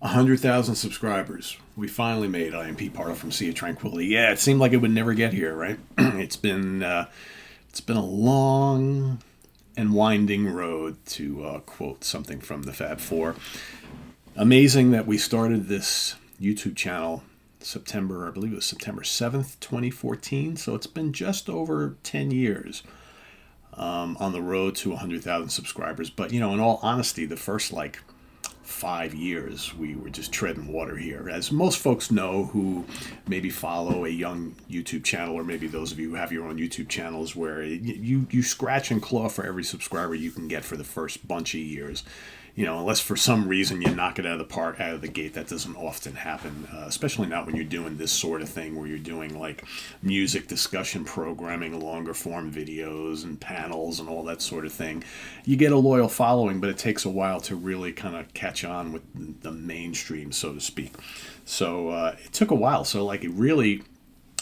100,000 subscribers. We finally made IMP Pardo from Sea of Tranquility. Yeah, it seemed like it would never get here, right? It's been a long and winding road, to quote something from the Fab Four. Amazing that we started this YouTube channel September, I believe it was September 7th, 2014. So it's been just over 10 years on the road to 100,000 subscribers. But, in all honesty, the first 5 years we were just treading water here, as most folks know who maybe follow a young YouTube channel, or maybe those of you who have your own YouTube channels, where you scratch and claw for every subscriber you can get for the first bunch of years. Unless for some reason you knock it out of the park out of the gate. That doesn't often happen, especially not when you're doing this sort of thing where you're doing music discussion programming, longer form videos and panels and all that sort of thing. You get a loyal following, but it takes a while to really kind of catch on with the mainstream, so to speak. So it took a while. So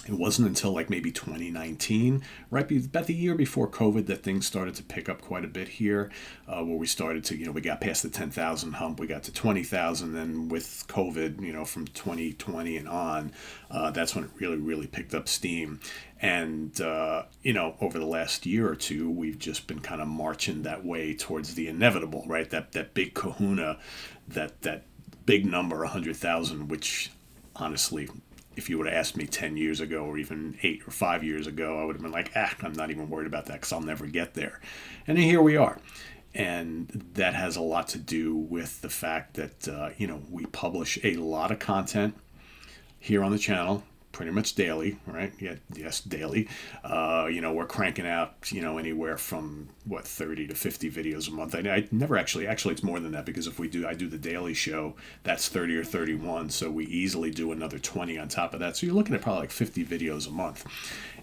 it wasn't until maybe 2019, right about the year before COVID, that things started to pick up quite a bit here, where we started to, we got past the 10,000 hump, we got to 20,000, then with COVID, from 2020 and on, that's when it really, really picked up steam. And, over the last year or two, we've just been kind of marching that way towards the inevitable, right? That big kahuna, that big number, 100,000, which honestly, if you would have asked me 10 years ago, or even 8 or 5 years ago, I would have been like, I'm not even worried about that because I'll never get there. And then here we are. And that has a lot to do with the fact that, we publish a lot of content here on the channel, pretty much daily, right? Yeah, yes, daily. We're cranking out, anywhere from 30 to 50 videos a month. I never actually, it's more than that, because I do the daily show, that's 30 or 31. So we easily do another 20 on top of that. So you're looking at probably 50 videos a month.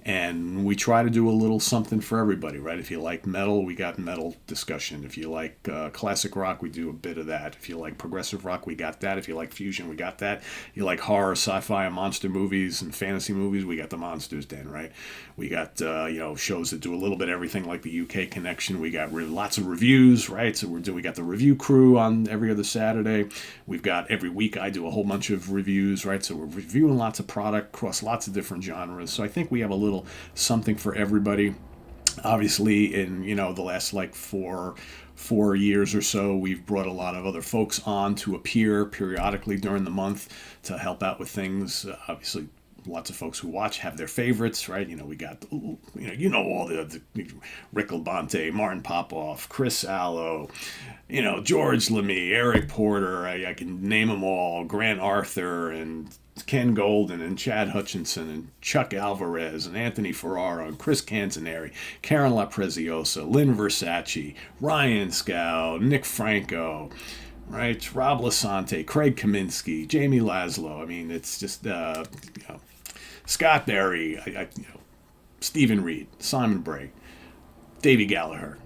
And we try to do a little something for everybody, right? If you like metal, we got metal discussion. If you like classic rock, we do a bit of that. If you like progressive rock, we got that. If you like fusion, we got that. You like horror, sci-fi, and monster movies and fantasy movies, we got the Monsters Den, right? We got shows that do a little bit of everything, like the UK Connection. We got lots of reviews, right? So we got the review crew on every other Saturday. We've got every week I do a whole bunch of reviews, right? So we're reviewing lots of product across lots of different genres. So I think we have a little something for everybody. Obviously, in the last 4 years or so, we've brought a lot of other folks on to appear periodically during the month to help out with things. Obviously, lots of folks who watch have their favorites, right? We got all the Rick Labonte, Martin Popoff, Chris Allo, George Lemay, Eric Porter. I can name them all. Grant Arthur and Ken Golden and Chad Hutchinson and Chuck Alvarez and Anthony Ferraro and Chris Canzaneri, Karen LaPreziosa, Lynn Versace, Ryan Scow, Nick Franco, right? Rob Lasante, Craig Kaminsky, Jamie Laszlo. I mean, it's just Scott Berry, Stephen Reed, Simon Bray, Davey Gallagher,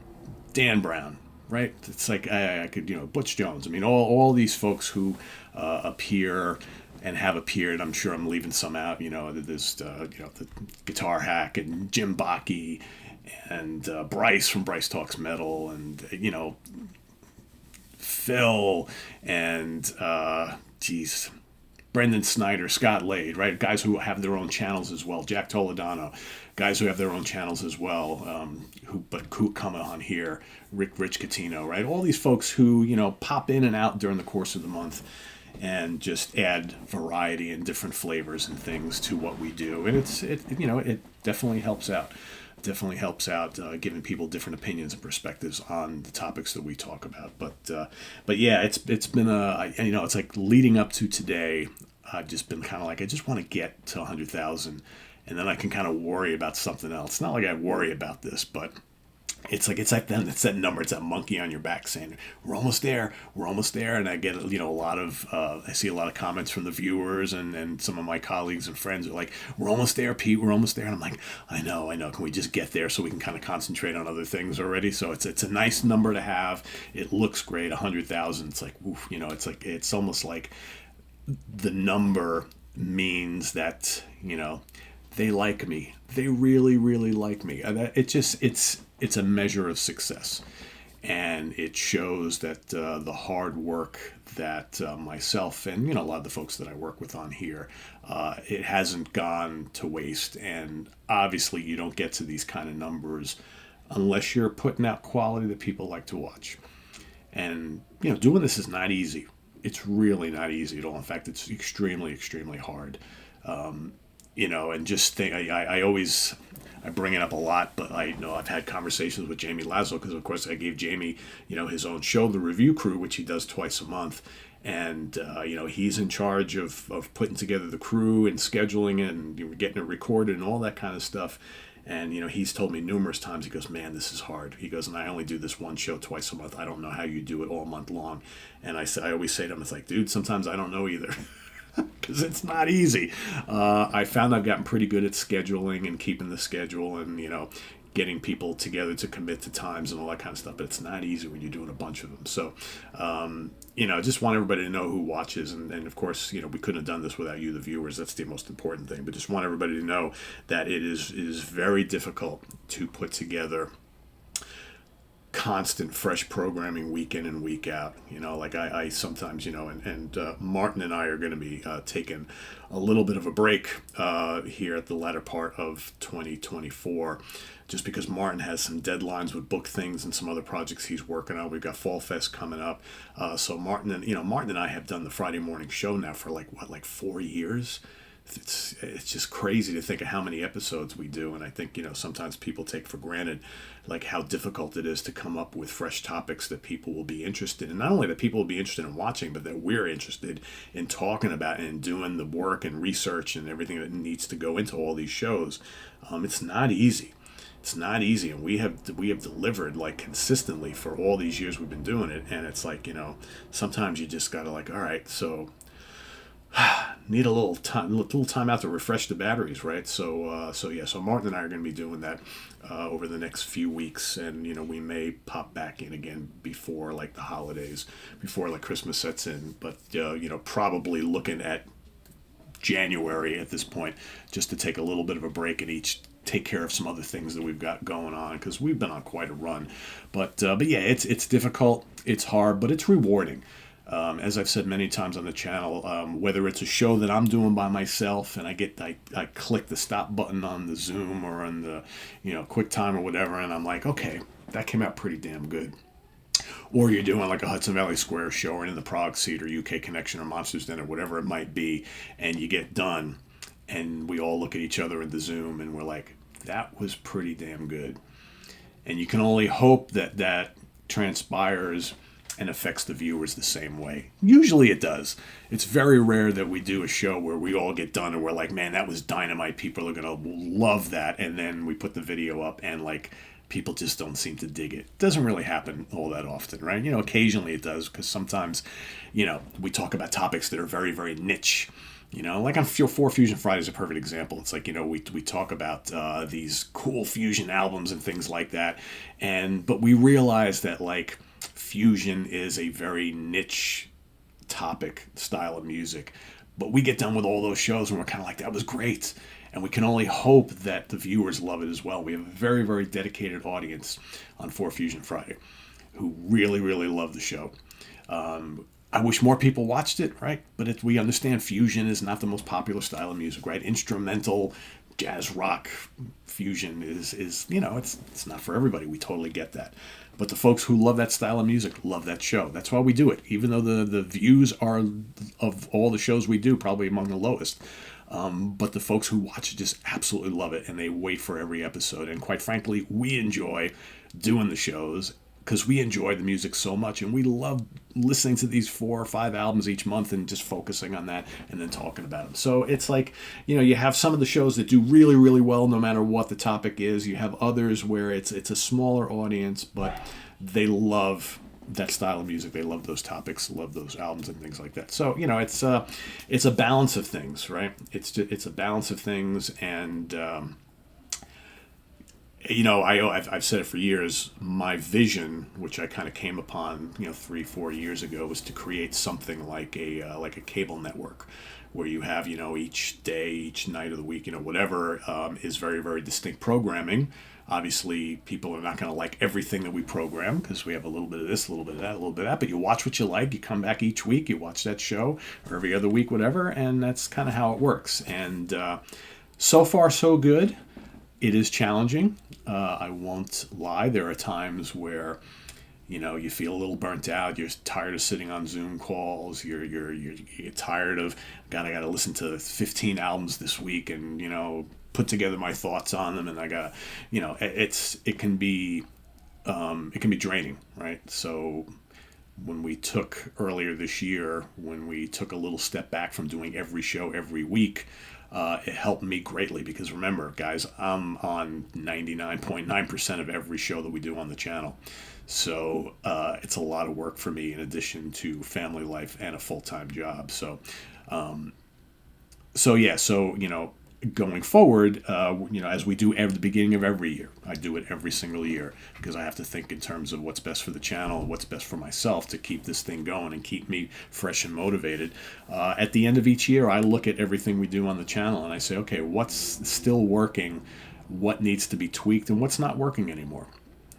Dan Brown, right? It's like I could, Butch Jones. I mean, all these folks who appear and have appeared. I'm sure I'm leaving some out. There's the Guitar Hack and Jim Bakke and Bryce from Bryce Talks Metal, and Phil and Brendan Snyder, Scott Lade, right? Guys who have their own channels as well. Jack Toledano, guys who have their own channels as well, who come on here. Rich Catino, right? All these folks who pop in and out during the course of the month and just add variety and different flavors and things to what we do, and it definitely helps out. Definitely helps out, giving people different opinions and perspectives on the topics that we talk about. But yeah, it's been it's like leading up to today. I've just been kind of I just want to get to 100,000, and then I can kind of worry about something else. Not like I worry about this, but it's that number. It's that monkey on your back saying, we're almost there, and I get a lot of I see a lot of comments from the viewers and some of my colleagues and friends are like, we're almost there, Pete, we're almost there. And I'm like, I know, can we just get there so we can kind of concentrate on other things already? So it's a nice number to have. It looks great. 100,000, it's like, oof, it's almost like the number means that they like me. They really, really like me. It's a measure of success. and it shows that the hard work that myself and a lot of the folks that I work with on here, it hasn't gone to waste. And obviously, you don't get to these kind of numbers unless you're putting out quality that people like to watch. And doing this is not easy. It's really not easy at all. In fact, it's extremely, extremely hard. And just think, I bring it up a lot, but I've had conversations with Jamie Lazo because, of course, I gave Jamie, his own show, The Review Crew, which he does twice a month. And, he's in charge of putting together the crew and scheduling it and getting it recorded and all that kind of stuff. And, he's told me numerous times, he goes, man, this is hard. He goes, and I only do this one show twice a month. I don't know how you do it all month long. And I always say to him, it's like, dude, sometimes I don't know either. Because it's not easy. I found I've gotten pretty good at scheduling and keeping the schedule and, getting people together to commit to times and all that kind of stuff. But it's not easy when you're doing a bunch of them. So, just want everybody to know who watches. And of course, we couldn't have done this without you, the viewers. That's the most important thing. But just want everybody to know that it is very difficult to put together constant fresh programming week in and week out. I sometimes, and Martin and I are going to be taking a little bit of a break here at the latter part of 2024, just because Martin has some deadlines with book things and some other projects he's working on. We've got Fall Fest coming up. So Martin and I have done the Friday morning show now for like 4 years. It's just crazy to think of how many episodes we do, and I think sometimes people take for granted like how difficult it is to come up with fresh topics that people will be interested in. Not only that people will be interested in watching, but that we're interested in talking about and doing the work and research and everything that needs to go into all these shows. It's not easy. It's not easy, and we have delivered like consistently for all these years we've been doing it, and it's like sometimes you just gotta all right, so. Need a little time out to refresh the batteries, right? So Martin and I are going to be doing that over the next few weeks, and we may pop back in again before like the holidays, before like Christmas sets in, but probably looking at January at this point, just to take a little bit of a break and each take care of some other things that we've got going on, because we've been on quite a run. But yeah, it's difficult, it's hard, but it's rewarding. As I've said many times on the channel, whether it's a show that I'm doing by myself and I click the stop button on the Zoom or on the QuickTime or whatever, and I'm like, okay, that came out pretty damn good. Or you're doing like a Hudson Valley Square show or in the Prague Seat or UK Connection or Monsters Den or whatever it might be, and you get done and we all look at each other in the Zoom and we're like, that was pretty damn good. And you can only hope that transpires and affects the viewers the same way. Usually it does. It's very rare that we do a show where we all get done and we're like, man, that was dynamite. People are going to love that. And then we put the video up and like people just don't seem to dig it. It doesn't really happen all that often, right? Occasionally it does, because sometimes, we talk about topics that are very, very niche. Like on 4 Fusion Friday is a perfect example. It's like, we talk about these cool fusion albums and things like that. But we realize that like, fusion is a very niche topic, style of music, but we get done with all those shows and we're kind of like, that was great, and we can only hope that the viewers love it as well. We have a very, very dedicated audience on 4 Fusion Friday who really, really love the show. I wish more people watched it, right? But we understand fusion is not the most popular style of music, right? Instrumental jazz rock fusion is it's not for everybody. We totally get that. But the folks who love that style of music love that show. That's why we do it. Even though the views are, of all the shows we do, probably among the lowest. But the folks who watch it just absolutely love it, and they wait for every episode. And quite frankly, we enjoy doing the shows because we enjoy the music so much, and we love listening to these 4 or 5 albums each month and just focusing on that and then talking about them. So it's like, you have some of the shows that do really, really well no matter what the topic is. You have others where it's a smaller audience, but they love that style of music. They love those topics, love those albums and things like that. So, it's a balance of things, right? It's a balance of things, and I've said it for years. My vision, which I kind of came upon, 3-4 years ago, was to create something like a cable network, where you have, each day, each night of the week, whatever, is very, very distinct programming. Obviously, people are not going to like everything that we program, because we have a little bit of this, a little bit of that, a little bit of that. But you watch what you like. You come back each week. You watch that show, or every other week, whatever. And that's kind of how it works. And so far, so good. It is challenging. I won't lie. There are times where you feel a little burnt out. You're tired of sitting on Zoom calls. You're tired of, God, I got to listen to 15 albums this week, and put together my thoughts on them, and I got, it can be draining, right? So when we took earlier this year, when we took a little step back from doing every show every week, it helped me greatly, because remember, guys, I'm on 99.9% of every show that we do on the channel. So it's a lot of work for me, in addition to family life and a full-time job. So going forward, as we do at the beginning of every year, I do it every single year, because I have to think in terms of what's best for the channel and what's best for myself to keep this thing going and keep me fresh and motivated. At the end of each year, I look at everything we do on the channel and I say, okay, what's still working, what needs to be tweaked, and what's not working anymore,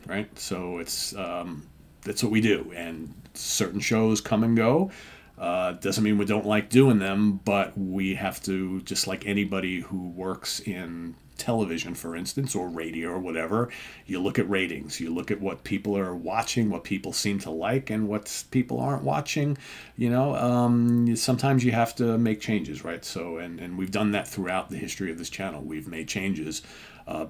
right? So that's what we do, and certain shows come and go. Doesn't mean we don't like doing them, but we have to, just like anybody who works in television, for instance, or radio or whatever, you look at ratings, you look at what people are watching, what people seem to like, and what people aren't watching. Sometimes you have to make changes, right? So, and we've done that throughout the history of this channel. We've made changes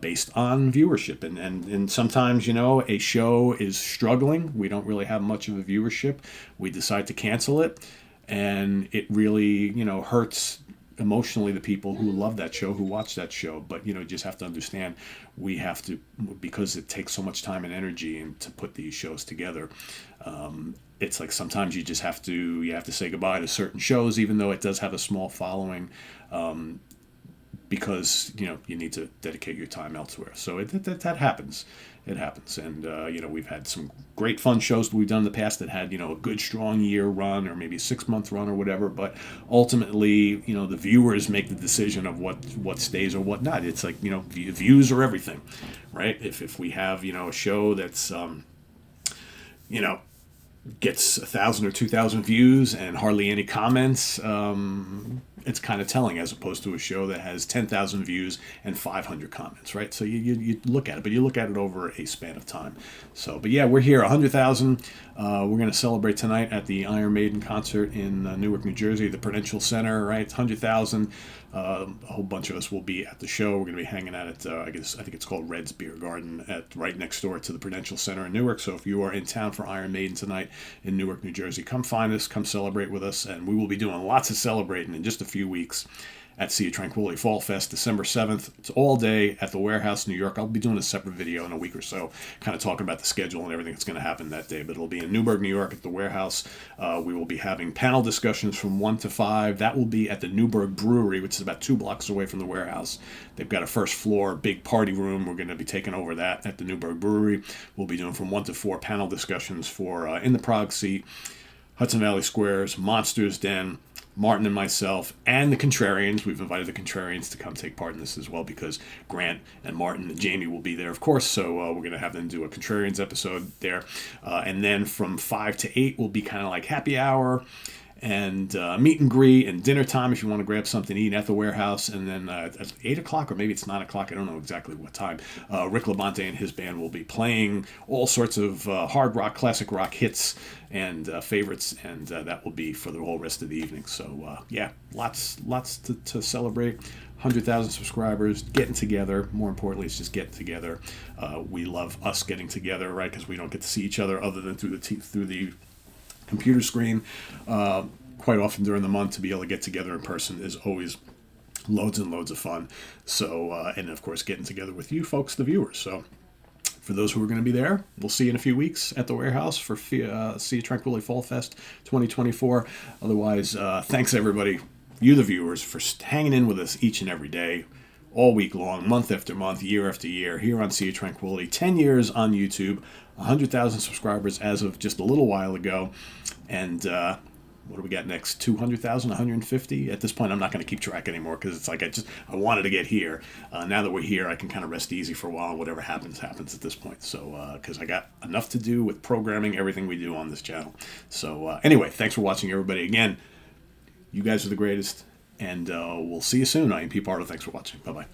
based on viewership, and sometimes a show is struggling, we don't really have much of a viewership, we decide to cancel it, and it really hurts emotionally the people who love that show, who watch that show. But just have to understand, we have to, because it takes so much time and energy and to put these shows together. It's like sometimes you have to say goodbye to certain shows, even though it does have a small following, because you need to dedicate your time elsewhere. So that happens. It happens, and we've had some great fun shows that we've done in the past that had a good strong year run, or maybe a 6-month run or whatever. But ultimately, the viewers make the decision of what stays or what not. It's like views are everything, right? If we have a show that's gets 1,000 or 2,000 views and hardly any comments, it's kind of telling, as opposed to a show that has 10,000 views and 500 comments, right? So you look at it, but you look at it over a span of time. So, but yeah, we're here, 100,000. We're going to celebrate tonight at the Iron Maiden concert in Newark, New Jersey, the Prudential Center, right? 100,000. A whole bunch of us will be at the show. We're going to be hanging out at, I think it's called Red's Beer Garden, right next door to the Prudential Center in Newark. So if you are in town for Iron Maiden tonight in Newark, New Jersey, come find us, come celebrate with us, and we will be doing lots of celebrating in just a few weeks at Sea of Tranquility Fall Fest, December 7th. It's all day at the Warehouse, New York. I'll be doing a separate video in a week or so, kind of talking about the schedule and everything that's going to happen that day. But it'll be in Newburgh, New York at the Warehouse. We will be having panel discussions from 1 to 5. That will be at the Newburgh Brewery, which is about 2 blocks away from the Warehouse. They've got a first floor, big party room. We're going to be taking over that at the Newburgh Brewery. We'll be doing from 1 to 4 panel discussions for In the Prague Seat, Hudson Valley Squares, Monsters Den, Martin and myself, and the Contrarians. We've invited the Contrarians to come take part in this as well, because Grant and Martin and Jamie will be there, of course. So we're going to have them do a Contrarians episode there. And then from 5 to 8 will be kind of like happy hour and meet and greet and dinner time if you want to grab something to eat at the Warehouse. And then at 8 o'clock, or maybe it's 9 o'clock, I don't know exactly what time, Rick Labonte and his band will be playing all sorts of hard rock, classic rock hits and favorites, and that will be for the whole rest of the evening. So yeah, lots to celebrate. 100,000 subscribers, getting together. More importantly, it's just getting together. We love us getting together, right? Because we don't get to see each other other than through the computer screen. Quite often during the month, to be able to get together in person is always loads and loads of fun. So, and of course, getting together with you folks, the viewers. So, for those who are going to be there, we'll see you in a few weeks at the Warehouse for Sea of Tranquility Fall Fest 2024. Otherwise, thanks everybody, you the viewers, for hanging in with us each and every day, all week long, month after month, year after year, here on Sea of Tranquility. 10 years on YouTube, 100,000 subscribers as of just a little while ago. And what do we got next? 200,000, 150? At this point, I'm not going to keep track anymore because it's like I wanted to get here. Now that we're here, I can kind of rest easy for a while. And whatever happens at this point. So, because I got enough to do with programming everything we do on this channel. So, anyway, thanks for watching, everybody. Again, you guys are the greatest. And we'll see you soon. I am Pete Pardo. Thanks for watching. Bye-bye.